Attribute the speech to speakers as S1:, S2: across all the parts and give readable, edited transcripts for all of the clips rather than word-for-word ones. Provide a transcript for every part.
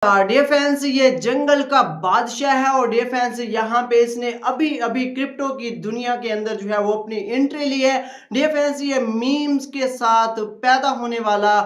S1: Defence ये जंगल का बादशाह है और डिफेंस यहाँ पे इसने अभी अभी क्रिप्टो की दुनिया के अंदर जो है वो अपनी एंट्री ली है। डिफेंस ये मीम्स के साथ पैदा होने वाला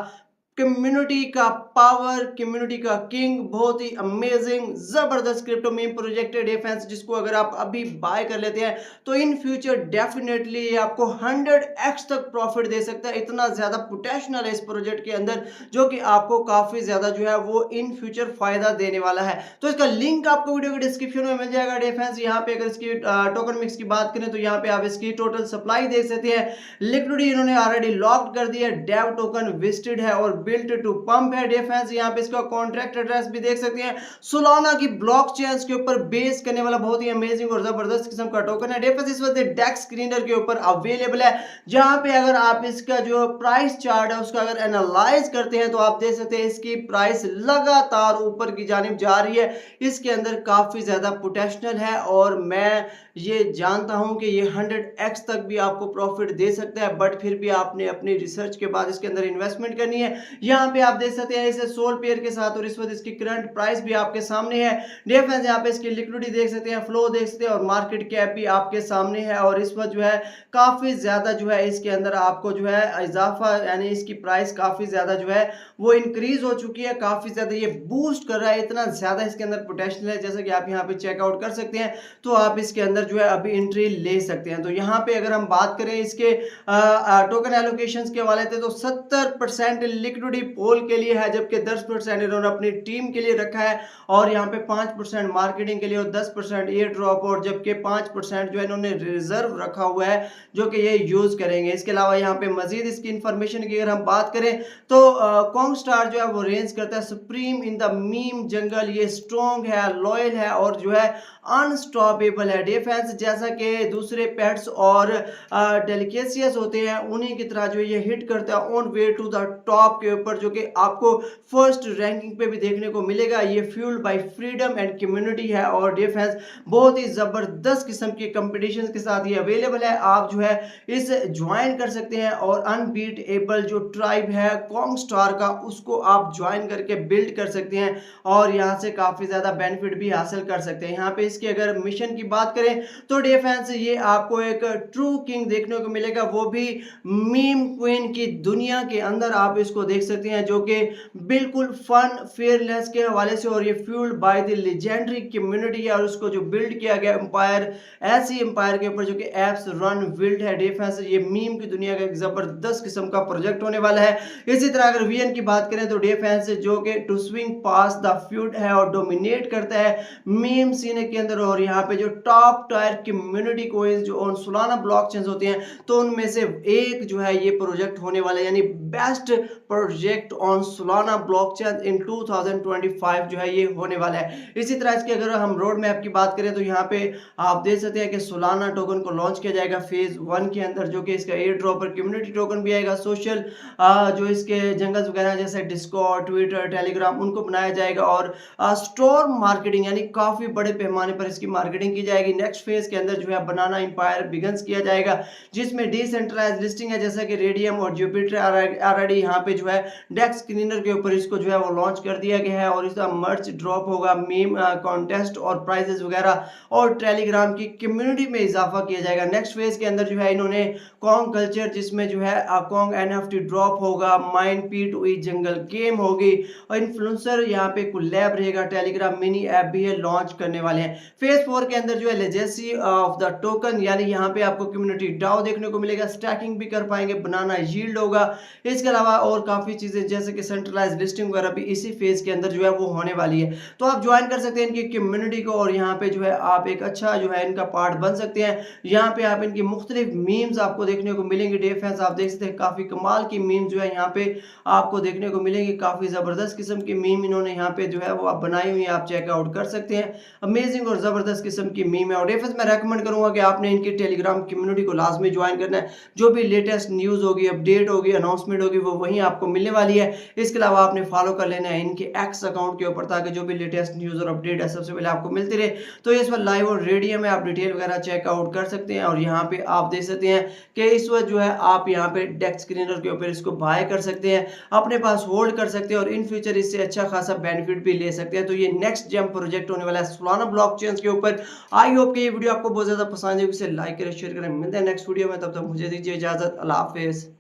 S1: कम्युनिटी का पावर, कम्युनिटी का किंग, बहुत ही अमेजिंग जबरदस्त क्रिप्टो मीम प्रोजेक्ट है डिफेंस, जिसको अगर आप अभी बाय कर लेते हैं तो इन फ्यूचर डेफिनेटली ये आपको 100x तक प्रॉफिट दे सकता है। इतना ज्यादा पोटेंशियल है इस प्रोजेक्ट के अंदर, जो कि आपको काफी ज्यादा जो है वो इन फ्यूचर फायदा देने वाला है। तो इसका लिंक आपको वीडियो के डिस्क्रिप्शन में मिल जाएगा। डिफेंस यहाँ पे अगर इसकी टोकन मिक्स की बात करें तो यहाँ पे आप इसकी टोटल सप्लाई देख सकते हैं। लिक्विडिटी इन्होंने ऑलरेडी लॉक्ड कर दिया है, डेव टोकन विजिटेड है और बिल्ट टू पंप है। डिफेंस यहाँ पे इसका कॉन्ट्रैक्ट एड्रेस भी देख सकते हैं। सोलाना की ब्लॉकचेन के ऊपर बेस करने वाला बहुत ही अमेजिंग और जबरदस्त किस्म का टोकन है। डिफेंस इस वक्त डेक्स स्क्रीनर के ऊपर अवेलेबल है, जहां पे अगर आप इसका जो प्राइस चार्ट है उसका अगर एनालाइज करते हैं तो आप देख सकते हैं इसकी प्राइस लगातार ऊपर की जानिब जा रही है। इसके अंदर काफी ज्यादा पोटेंशियल है और मैं ये जानता हूं कि ये 100x तक भी आपको प्रॉफिट दे सकता है, बट फिर भी आपने अपनी रिसर्च के बाद इसके अंदर इन्वेस्टमेंट करनी है। यहाँ पे आप देख सकते हैं इसे सोल पेयर के साथ और इस वक्त इसकी करंट प्राइस भी आपके सामने है। डिफेंस यहाँ पे इसकी लिक्विडिटी देख सकते हैं, फ्लो देख सकते हैं और मार्केट कैप भी आपके सामने है। और इस वक्त जो है काफी ज्यादा जो है इसके अंदर आपको जो है इजाफा, यानी इसकी प्राइस काफी ज्यादा जो है वो इंक्रीज हो चुकी है, काफी ज्यादा ये बूस्ट कर रहा है, इतना ज्यादा इसके अंदर पोटेंशियल है। जैसा कि आप यहाँ पे चेकआउट कर सकते हैं तो आप इसके अंदर जो है अभी एंट्री ले सकते हैं। तो यहाँ पे अगर हम बात करें इसके टोकन एलोकेशंस के हवाले से तो 70% लिक्विडिटी पोल के लिए है, जबकि 10% इन्होंने अपनी टीम के लिए रखा है और यहाँ पे 5% मार्केटिंग के लिए और 10% एयर ड्रॉप और जबकि 5% जो है इन्होंने रिजर्व रखा हुआ है जो कि ये यूज करेंगे। इसके अलावा यहाँ पे मजीद इसकी इंफॉर्मेशन की अगर हम बात करें तो कॉन्ग स्टार जो है वो रेंज करता है सुप्रीम इन द मीम जंगल। ये स्ट्रॉन्ग है, लॉयल है और जो है अनस्टॉपेबल है। डिफेंस जैसा कि दूसरे पेट्स और डेलिकेसियस होते हैं उन्हीं की तरह जो ये हिट करता है on way to the top के ऊपर, जो कि आपको फर्स्ट रैंकिंग पे भी देखने को मिलेगा। ये fuelled by freedom and community है और डिफेंस बहुत ही जबरदस्त किस्म की कंपटीशन के साथ ये अवेलेबल है। आप जो है इस ज्वाइन कर सकते हैं और अनबीटेबल जो ट्राइब है कॉन्ग स्टार का उसको आप ज्वाइन करके बिल्ड कर सकते हैं और यहाँ से काफी ज्यादा बेनिफिट भी हासिल कर सकते हैं। यहाँ पे इसके अगर मिशन की बात करें तो डिफेंस ये आपको एक ट्रू किंग देखने को मिलेगा, वो भी मीम क्वीन की दुनिया के अंदर आप इसको देख सकते हैं, जो कि बिल्कुल फन फेयरलेस के हवाले से और ये fuelled by the legendary community है और उसको जो बिल्ड किया गया एम्पायर, ऐसी एम्पायर के ऊपर जो कि एप्स रन बिल्ड है। डिफेंस ये मीम की दुनिया का एक जबरदस्त किस्म का प्रोजेक्ट होने वाला है। इसी तरह अगर वीएन की बात करें तो डिफेंस जो कि to swing pass the feud है और डोमिनेट करता है मीम सीने के अंदर और यहाँ पे जो टॉप टायर कम्युनिटी कोइंस जो ऑन सोलाना ब्लॉकचेन्स होती हैं तो उनमें से एक जो है ये प्रोजेक्ट होने वाला है, यानी best project on Solana blockchain in 2025 जो है ये होने वाला है। इसी तरह इसके अगर हम रोड मैप की बात करें तो यहाँ पे आप देख सकते हैं कि सोलाना टोकन को लॉन्च किया जाएगा फेज 1 के अंदर, जो कि इसका एयर ड्रॉप पर कम्युनिटी टोकन भी आएगा। सोशल जो इसके जंगल्स वगैरह जैसे डिस्कॉर्ड, ट्विटर, टेलीग्राम उनको बनाया जाएगा और स्टोर मार्केटिंग यानी काफी बड़े पैमाने पर इसकी मार्केटिंग की जाएगी। नेक्स्ट फेज के अंदर जो है बनाना एम्पायर बिगन्स किया जाएगा, जिसमें डिसेंट्रलाइज्ड लिस्टिंग है जैसा कि रेडियम और जुपिटर ऑलरेडी यहाँ पे जो है डेक्स स्क्रीनर के ऊपर इसको जो है वो लॉन्च कर दिया गया है और इसका मर्च ड्रॉप होगा, मीम कॉन्टेस्ट और प्राइजेस वगैरह और टेलीग्राम की कम्युनिटी में इजाफा किया जाएगा। नेक्स्ट फेज के अंदर जो है इन्होंने कॉन्ग कल्चर जिसमें जो है कॉन्ग एनएफटी ड्रॉप होगा, माइन P2E जंगल गेम होगी और इन्फ्लुएंसर यहाँ पे कोलैब रहेगा, टेलीग्राम मिनी ऐप भी है लॉन्च करने वाले हैं। फेज 4 के अंदर जो है लेजेसी ऑफ द टोकन, यानी यहाँ पे आपको कम्युनिटी डाओ देखने को मिलेगा, स्टैकिंग भी कर पाएंगे, बनाना यील्ड होगा। इसके अलावा और काफी चीजें जैसे कि सेंट्रलाइज्ड लिस्टिंग वगैरह भी इसी फेज के अंदर जो है वो होने वाली है। तो आप ज्वाइन कर सकते हैं इनकी कम्युनिटी को और यहाँ पे जो है आप एक अच्छा जो है इनका पार्ट बन सकते हैं। यहाँ पे आप इनकी मुख्तलिफ मीम्स आपको देखने को मिलेंगे। डिफेंस आप देख सकते हैं काफी कमाल की मीम जो है यहाँ पे आपको देखने को मिलेंगी, काफी जबरदस्त किस्म की मीम इन्होंने यहाँ पे जो है वो आप बनाई हुई है, आप चेकआउट कर सकते हैं। अमेजिंग और जबरदस्त किस्म की मीम है और डिफेंस मैं रेकमेंड करूंगा कि आपने इनकी टेलीग्राम कम्युनिटी को लाजमी ज्वाइन करना है। जो भी लेटेस्ट न्यूज होगी, अपडेट होगी, अनाउंसमेंट होगी वो वहीं आपको मिलने वाली है। इसके अलावा अलावा आपने फॉलो कर लेना है इनके एक्स अकाउंट के ऊपर, ताकि जो भी लेटेस्ट न्यूज़ और अपडेट है सबसे पहले आपको मिलती रहे। तो इस वक्त लाइव और रेडियो में आप डिटेल वगैरह चेकआउट कर सकते हैं और यहाँ पे आप देख सकते हैं कि इस वक्त जो है आप यहाँ पे डेस्क स्क्रीनर के ऊपर इसको बाय कर सकते हैं, अपने पास होल्ड कर सकते हैं और इन फ्यूचर इससे अच्छा खासा बेनिफिट भी ले सकते हैं। तो ये नेक्स्ट जेम प्रोजेक्ट होने वाला है सोलाना ब्लॉकचेन के ऊपर। आई होप कि ये वीडियो आपको बहुत ज्यादा पसंद है, इसे लाइक करें, शेयर करें। मिलते हैं नेक्स्ट वीडियो में, तब तक मुझे दीजिए इजाजत। अल्लाह हाफिज।